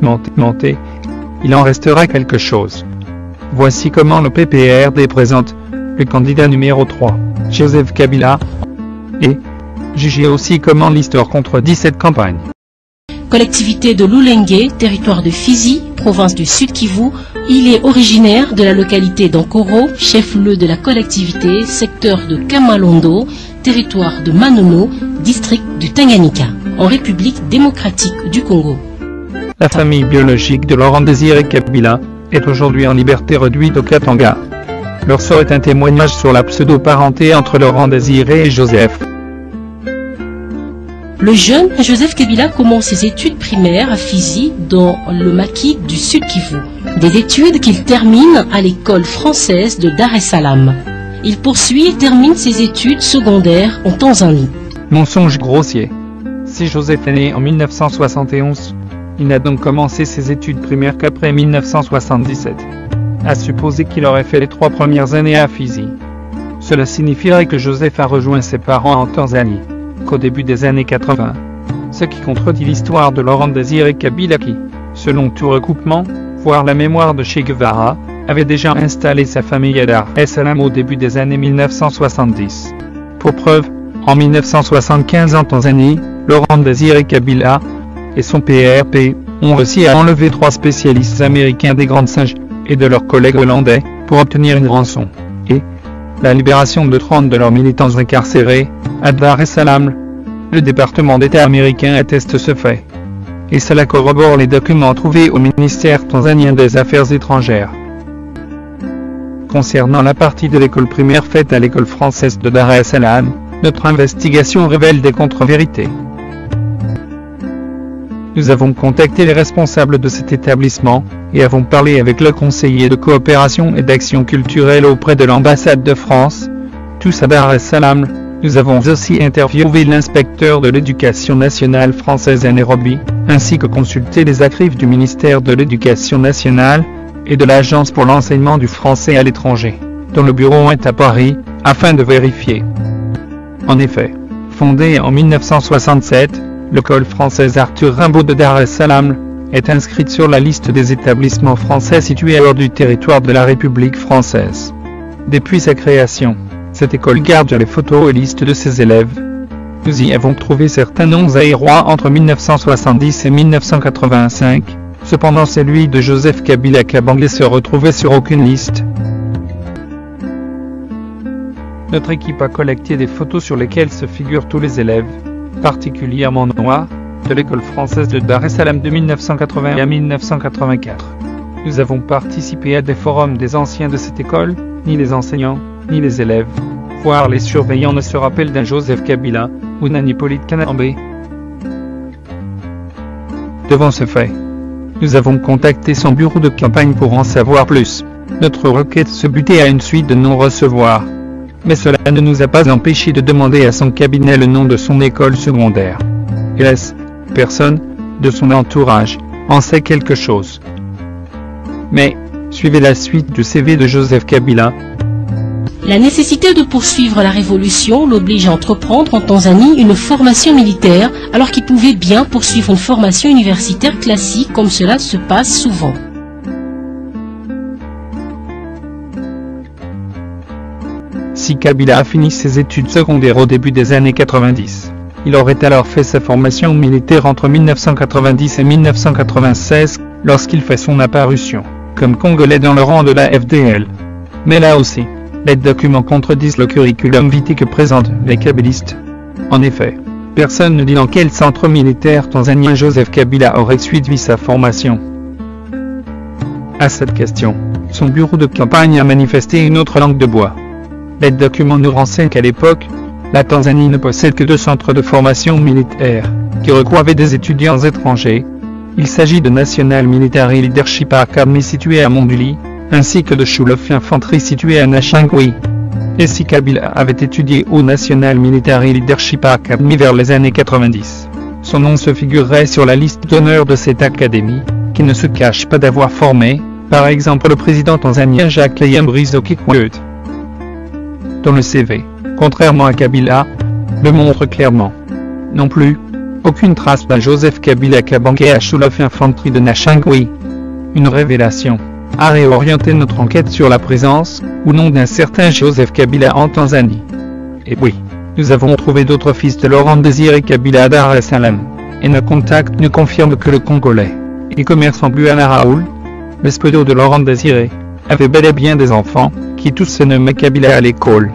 monté, il en restera quelque chose. Voici comment le PPRD présente le candidat numéro 3, Joseph Kabila, et jugez aussi comment l'histoire contredit cette campagne. Collectivité de Loulengue, territoire de Fizi, province du Sud Kivu, il est originaire de la localité d'Ankoro, chef-lieu de la collectivité, secteur de Kamalondo, territoire de Manono, district du Tanganyika, en République démocratique du Congo. La famille biologique de Laurent Désiré Kabila est aujourd'hui en liberté réduite au Katanga. Leur sort est un témoignage sur la pseudo-parenté entre Laurent Désiré et Joseph. Le jeune Joseph Kabila commence ses études primaires à Fizi, dans le maquis du Sud Kivu. Des études qu'il termine à l'école française de Dar es Salaam. Il poursuit et termine ses études secondaires en Tanzanie. Mensonge grossier. Si Joseph est né en 1971, il n'a donc commencé ses études primaires qu'après 1977. À supposer qu'il aurait fait les 3 premières années à Fizi. Cela signifierait que Joseph a rejoint ses parents en Tanzanie qu'au début des années 80. Ce qui contredit l'histoire de Laurent Désiré Kabila qui, selon tout recoupement, voire la mémoire de Che Guevara, avait déjà installé sa famille à Dar es Salaam au début des années 1970. Pour preuve, en 1975 en Tanzanie, Laurent Désiré Kabila et son PRP ont réussi à enlever 3 spécialistes américains des Grands Singes et de leurs collègues hollandais pour obtenir une rançon, et la libération de 30 de leurs militants incarcérés à Dar es Salaam. Le département d'État américain atteste ce fait. Et cela corrobore les documents trouvés au ministère tanzanien des Affaires étrangères. Concernant la partie de l'école primaire faite à l'école française de Dar es Salaam, notre investigation révèle des contre-vérités. Nous avons contacté les responsables de cet établissement, et avons parlé avec le conseiller de coopération et d'action culturelle auprès de l'ambassade de France, tous à Dar es Salaam. Nous avons aussi interviewé l'inspecteur de l'éducation nationale française à Nairobi, ainsi que consulté les archives du ministère de l'Éducation nationale, et de l'Agence pour l'enseignement du français à l'étranger, dont le bureau est à Paris, afin de vérifier. En effet, fondée en 1967, l'école française Arthur Rimbaud de Dar es Salaam est inscrite sur la liste des établissements français situés hors du territoire de la République française. Depuis sa création, cette école garde les photos et listes de ses élèves. Nous y avons trouvé certains noms aérois entre 1970 et 1985, cependant celui de Joseph Kabila Kabange se retrouvait sur aucune liste. Notre équipe a collecté des photos sur lesquelles se figurent tous les élèves, particulièrement noirs, de l'école française de Dar es Salaam de 1980 à 1984. Nous avons participé à des forums des anciens de cette école, ni les enseignants, ni les élèves, voire les surveillants ne se rappellent d'un Joseph Kabila, ou d'un Hippolyte Kanambe. Devant ce fait, nous avons contacté son bureau de campagne pour en savoir plus. Notre requête se butait à une suite de non-recevoir. Mais cela ne nous a pas empêché de demander à son cabinet le nom de son école secondaire. Hélas, personne, de son entourage, en sait quelque chose. Mais, suivez la suite du CV de Joseph Kabila. La nécessité de poursuivre la révolution l'oblige à entreprendre en Tanzanie une formation militaire, alors qu'il pouvait bien poursuivre une formation universitaire classique comme cela se passe souvent. Si Kabila a fini ses études secondaires au début des années 90, il aurait alors fait sa formation militaire entre 1990 et 1996, lorsqu'il fait son apparition, comme Congolais dans le rang de la FDL. Mais là aussi, les documents contredisent le curriculum vitae que présentent les kabylistes. En effet, personne ne dit dans quel centre militaire tanzanien Joseph Kabila aurait suivi sa formation. À cette question, son bureau de campagne a manifesté une autre langue de bois. Les documents nous renseignent qu'à l'époque, la Tanzanie ne possède que 2 centres de formation militaire, qui regroupent des étudiants étrangers. Il s'agit de National Military Leadership Academy situé à Monduli, ainsi que de School of Infantry situé à Nashangui. Et si Kabila avait étudié au National Military Leadership Academy vers les années 90, son nom se figurerait sur la liste d'honneur de cette académie, qui ne se cache pas d'avoir formé, par exemple le président tanzanien Jakaya Mrisho Kikwete. Dont le CV, contrairement à Kabila, le montre clairement. Non plus, Aucune trace d'un Joseph Kabila Kabange à Choulof Infanterie de Nachangui. Une révélation a réorienté notre enquête sur la présence ou non d'un certain Joseph Kabila en Tanzanie. Et oui, nous avons trouvé d'autres fils de Laurent Désiré Kabila à Dar es Salaam. Et nos contacts nous confirment que le Congolais et commerçant Buana Raoul, le spodo de Laurent Désiré, avait bel et bien des enfants, qui tous se nommaient Kabila à l'école.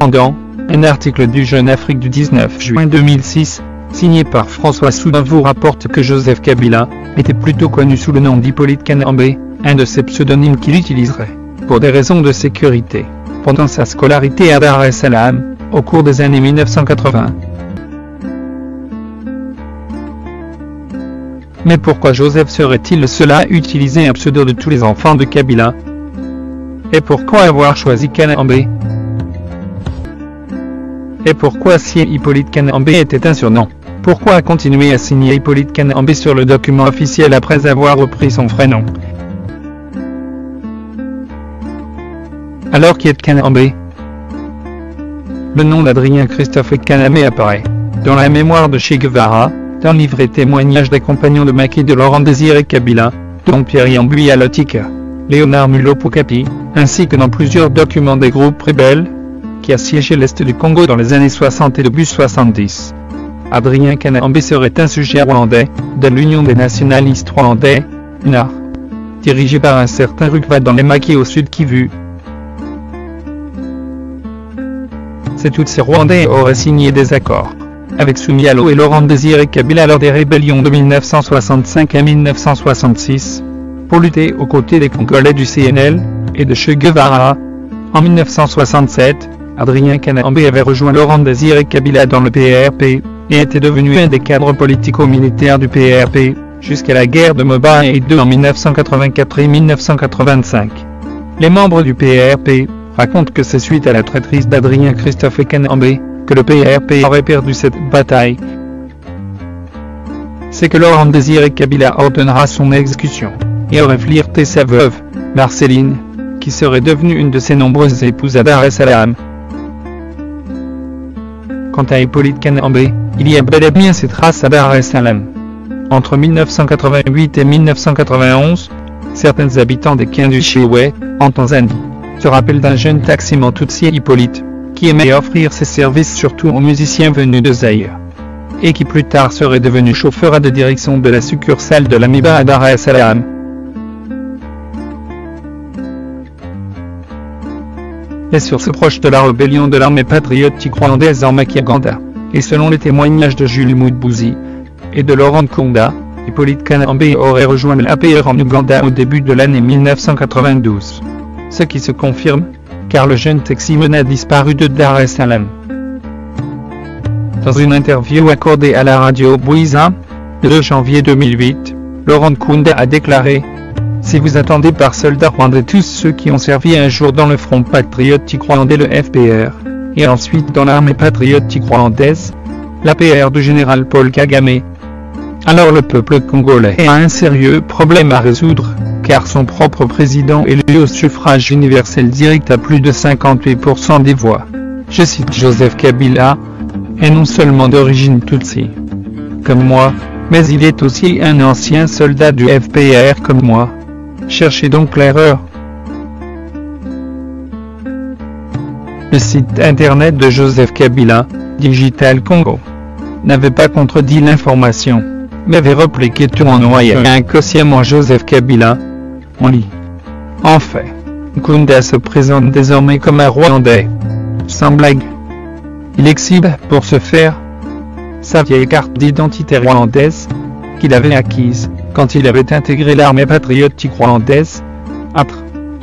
Cependant, un article du Jeune Afrique du 19 juin 2006, signé par François Soudan vous rapporte que Joseph Kabila était plutôt connu sous le nom d'Hippolyte Kanambe, un de ses pseudonymes qu'il utiliserait, pour des raisons de sécurité, pendant sa scolarité à Dar es Salaam, au cours des années 1980. Mais pourquoi Joseph serait-il le seul à utiliser un pseudo de tous les enfants de Kabila? Et pourquoi avoir choisi Kanambe? Et pourquoi si Hippolyte Kanambe était un surnom? Pourquoi continuer à signer Hippolyte Kanambe sur le document officiel après avoir repris son vrai nom? Alors qui est Kanambe? Le nom d'Adrien Christophe Kanambe apparaît dans la mémoire de Che Guevara, dans le livret témoignage des compagnons de Macky de Laurent Désiré Kabila, dont Pierre Yambuya Lotika, Léonard Mulopoukapi, ainsi que dans plusieurs documents des groupes rebelles, qui assiégeaient l'Est du Congo dans les années 60 et début 70. Adrien Kanambe serait un sujet rwandais, de l'Union des nationalistes rwandais, UNAR, dirigé par un certain Rukva dans les Maquis au sud Kivu. C'est toutes ces Rwandais auraient signé des accords avec Soumialo et Laurent Désiré Kabila lors des rébellions de 1965 à 1966, pour lutter aux côtés des Congolais du CNL et de Che Guevara. En 1967, Adrien Kanambe avait rejoint Laurent Désiré Kabila dans le PRP, et était devenu un des cadres politico-militaires du PRP, jusqu'à la guerre de Moba et II en 1984 et 1985. Les membres du PRP racontent que c'est suite à la traîtrise d'Adrien Christophe Kanambe que le PRP aurait perdu cette bataille. C'est que Laurent Désiré Kabila ordonnera son exécution, et aurait flirté sa veuve, Marceline, qui serait devenue une de ses nombreuses épouses à Dar es Salaam. Quant à Hippolyte Kanambe, il y a bel et bien ses traces à Dar es Salaam. Entre 1988 et 1991, certains habitants des Kianduchiwe, en Tanzanie, se rappellent d'un jeune taximan Tutsi Hippolyte, qui aimait offrir ses services surtout aux musiciens venus de Zaïre, et qui plus tard serait devenu chauffeur de direction de la succursale de l'Amiba à Dar es Salaam. Les sources proches de la rébellion de l'armée patriotique rwandaise en Makiganda, et selon les témoignages de Jules Mudbuzi et de Laurent Nkunda, Hippolyte Kanambe aurait rejoint l'APR en Ouganda au début de l'année 1992. Ce qui se confirme, car le jeune taximan a disparu de Dar es Salaam. Dans une interview accordée à la radio Bwiza, le 2 janvier 2008, Laurent Nkunda a déclaré « Si vous attendez par soldats rwandais tous ceux qui ont servi un jour dans le Front patriotique rwandais le FPR, et ensuite dans l'armée patriotique rwandaise, l'APR du général Paul Kagame, alors le peuple congolais a un sérieux problème à résoudre, car son propre président élu au suffrage universel direct à plus de 58% des voix. Je cite Joseph Kabila, est non seulement d'origine Tutsi, comme moi, mais il est aussi un ancien soldat du FPR comme moi. Cherchez donc l'erreur. Le site internet de Joseph Kabila, Digital Congo, n'avait pas contredit l'information, mais avait repliqué tout en noyant inconsciemment Joseph Kabila. On lit. En fait, Nkunda se présente désormais comme un Rwandais. Sans blague. Il exhibe, pour ce faire, sa vieille carte d'identité rwandaise, qu'il avait acquise, quand il avait intégré l'armée patriotique rwandaise,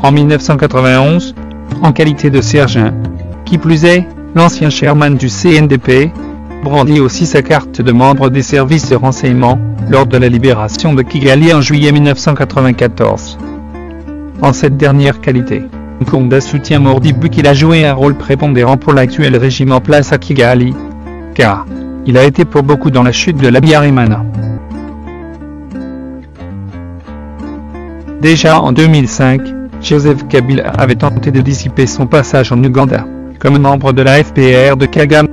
en 1991, en qualité de sergent. Qui plus est, l'ancien chairman du CNDP, brandit aussi sa carte de membre des services de renseignement, lors de la libération de Kigali en juillet 1994. En cette dernière qualité, Nkunda soutient Modibu qu'il a joué un rôle prépondérant pour l'actuel régime en place à Kigali, car il a été pour beaucoup dans la chute de l'Habyarimana. Déjà en 2005, Joseph Kabila avait tenté de dissiper son passage en Ouganda, comme membre de la FPR de Kagame.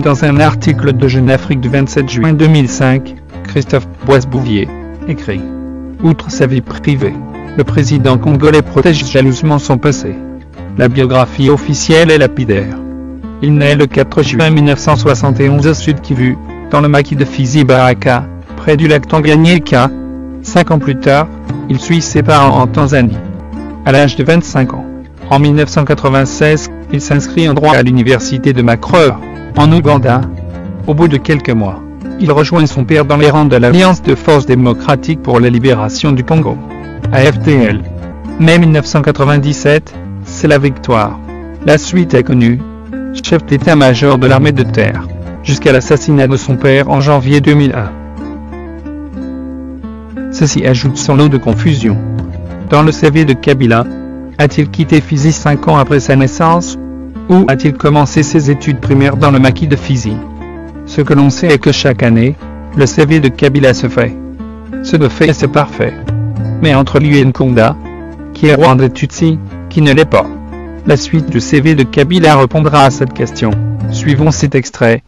Dans un article de Jeune Afrique du 27 juin 2005, Christophe Boisse-Bouvier écrit « Outre sa vie privée, le président congolais protège jalousement son passé. La biographie officielle est lapidaire. Il naît le 4 juin 1971 au Sud Kivu, dans le maquis de Fizi-Baraka, près du lac Tanganyika. 5 ans plus tard, il suit ses parents en Tanzanie. À l'âge de 25 ans, en 1996, il s'inscrit en droit à l'université de Makerere, en Ouganda. Au bout de quelques mois, il rejoint son père dans les rangs de l'Alliance de Forces démocratiques pour la libération du Congo, AFDL. Mai 1997, c'est la victoire. La suite est connue. Chef d'état-major de l'armée de terre, jusqu'à l'assassinat de son père en janvier 2001. Ceci ajoute son lot de confusion. Dans le CV de Kabila, a-t-il quitté Fizi 5 ans après sa naissance? Ou a-t-il commencé ses études primaires dans le maquis de Fizi? Ce que l'on sait est que chaque année, le CV de Kabila se fait. Ce de fait c'est parfait. Mais entre lui et Nkonda, qui est Rwanda Tutsi, qui ne l'est pas? La suite du CV de Kabila répondra à cette question. Suivons cet extrait.